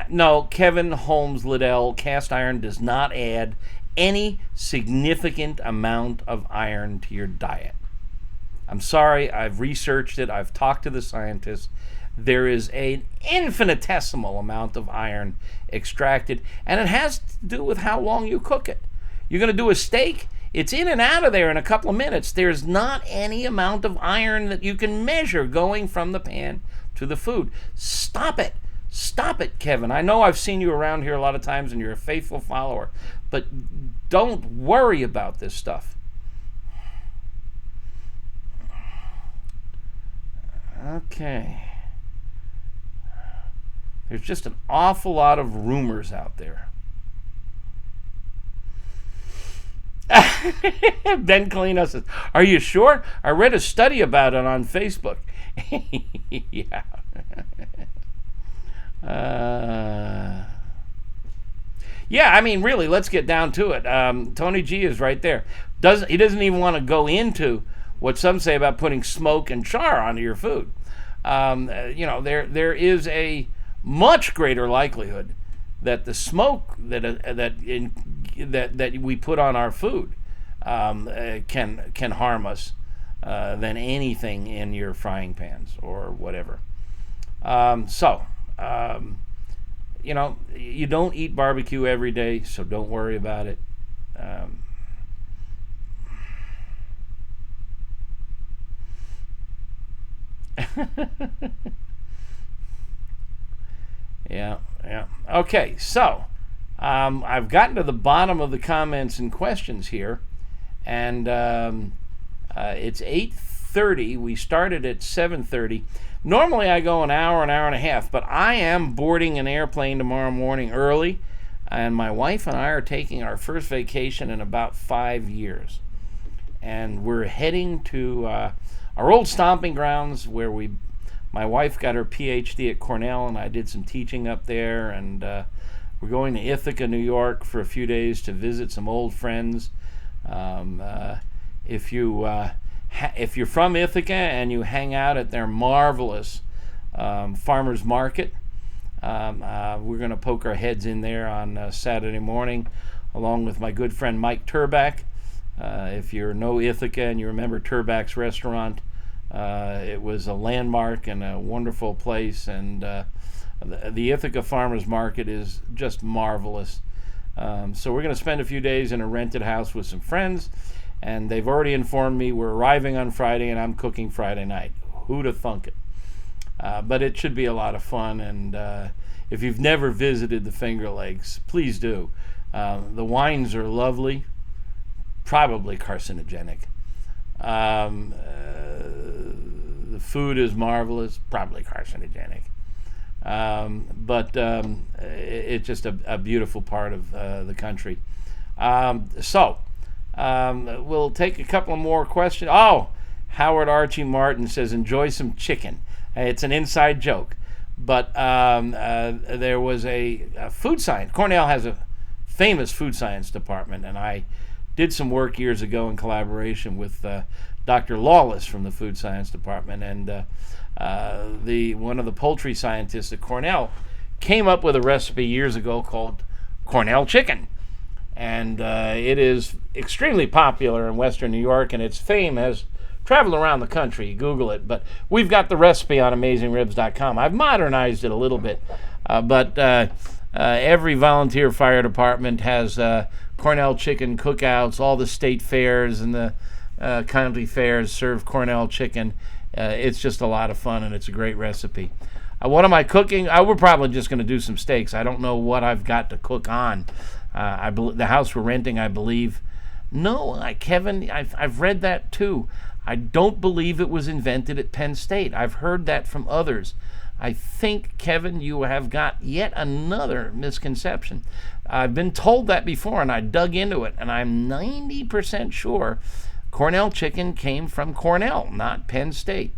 No, Kevin Holmes Liddell, cast iron does not add any significant amount of iron to your diet. I'm sorry, I've researched it, I've talked to the scientists. There is an infinitesimal amount of iron extracted, and it has to do with how long you cook it. You're going to do a steak, it's in and out of there in a couple of minutes. There's not any amount of iron that you can measure going from the pan to the food. Stop it. Stop it, Kevin. I know I've seen you around here a lot of times and you're a faithful follower, but don't worry about this stuff. Okay. There's just an awful lot of rumors out there. Ben Colino says, "Are you sure? I read a study about it on Facebook." Yeah. Yeah, I mean, really, let's get down to it. Tony G is right there. He doesn't even want to go into what some say about putting smoke and char onto your food. There is a much greater likelihood that the smoke that we put on our food can harm us than anything in your frying pans or whatever. You don't eat barbecue every day, so don't worry about it. Yeah. Okay, so I've gotten to the bottom of the comments and questions here, and it's 8:30. We started at 7:30. Normally I go an hour and a half, but I am boarding an airplane tomorrow morning early, and my wife and I are taking our first vacation in about 5 years. And we're heading to our old stomping grounds where my wife got her PhD at Cornell, and I did some teaching up there, and we're going to Ithaca, New York for a few days to visit some old friends. If you're from Ithaca and you hang out at their marvelous farmers market, we're going to poke our heads in there on Saturday morning, along with my good friend Mike Turbach. If you know Ithaca and you remember Turbach's restaurant, it was a landmark and a wonderful place, and the Ithaca Farmers Market is just marvelous. So we're going to spend a few days in a rented house with some friends, and they've already informed me we're arriving on Friday and I'm cooking Friday night. Who'd have thunk it? But it should be a lot of fun, and if you've never visited the Finger Lakes, please do. The wines are lovely, probably carcinogenic. The food is marvelous, probably carcinogenic. But it's just a beautiful part of the country. We'll take a couple more questions. Oh, Howard Archie Martin says, enjoy some chicken. It's an inside joke. But there was a food science. Cornell has a famous food science department, and I did some work years ago in collaboration with Dr. Lawless from the food science department, and one of the poultry scientists at Cornell came up with a recipe years ago called Cornell Chicken. And it is extremely popular in Western New York, and its fame has traveled around the country. Google it. But we've got the recipe on AmazingRibs.com. I've modernized it a little bit, but every volunteer fire department has Cornell Chicken cookouts. All the state fairs and the county fairs serve Cornell Chicken. It's just a lot of fun, and it's a great recipe. What am I cooking? We're probably just going to do some steaks. I don't know what I've got to cook on. The house we're renting, I believe. No, Kevin, I've read that too. I don't believe it was invented at Penn State. I've heard that from others. I think, Kevin, you have got yet another misconception. I've been told that before, and I dug into it, and I'm 90% sure Cornell Chicken came from Cornell, not Penn State.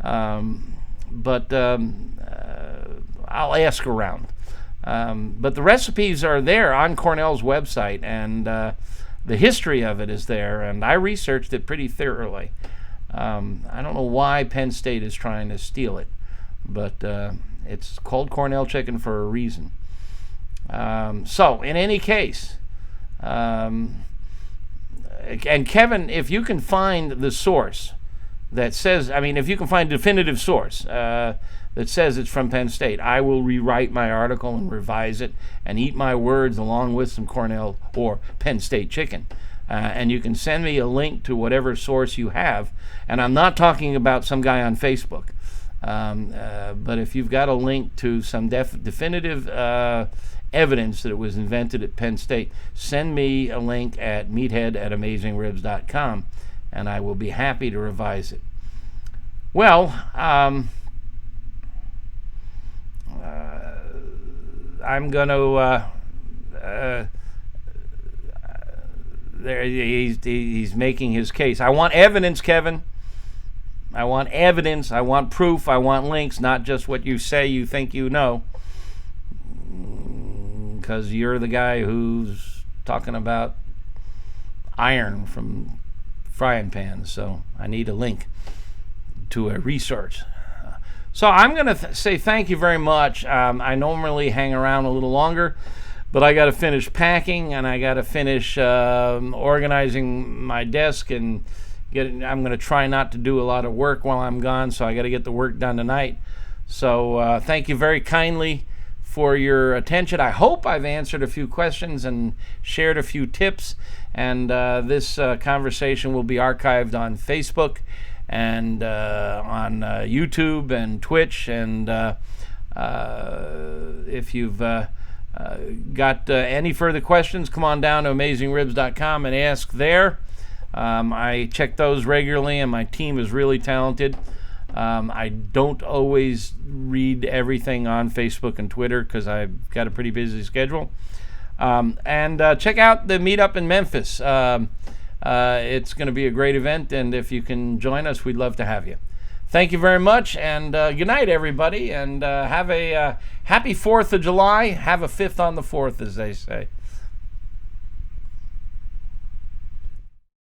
But I'll ask around. But the recipes are there on Cornell's website, and the history of it is there, and I researched it pretty thoroughly. I don't know why Penn State is trying to steal it, but it's called Cornell Chicken for a reason. So, in any case, and Kevin, if you can find the source that says, if you can find a definitive source that says it's from Penn State, I will rewrite my article and revise it and eat my words along with some Cornell or Penn State chicken. And you can send me a link to whatever source you have. And I'm not talking about some guy on Facebook. But if you've got a link to some definitive evidence that it was invented at Penn State, send me a link at meathead@amazingribs.com, and I will be happy to revise it. Well, I'm going to. There, he's making his case. I want evidence, Kevin. I want evidence. I want proof. I want links, not just what you say you think you know. Because you're the guy who's talking about iron from frying pans. So I need a link to a research. So I'm going to say thank you very much. I normally hang around a little longer, but I got to finish packing and I got to finish organizing my desk and I'm going to try not to do a lot of work while I'm gone, so I got to get the work done tonight. So thank you very kindly for your attention. I hope I've answered a few questions and shared a few tips. And this conversation will be archived on Facebook and on YouTube and Twitch. And if you've got any further questions, come on down to AmazingRibs.com and ask there. I check those regularly, and my team is really talented. I don't always read everything on Facebook and Twitter because I've got a pretty busy schedule. And check out the meetup in Memphis. It's going to be a great event, and if you can join us, we'd love to have you. Thank you very much, and good night, everybody, and have a happy 4th of July. Have a 5th on the 4th, as they say.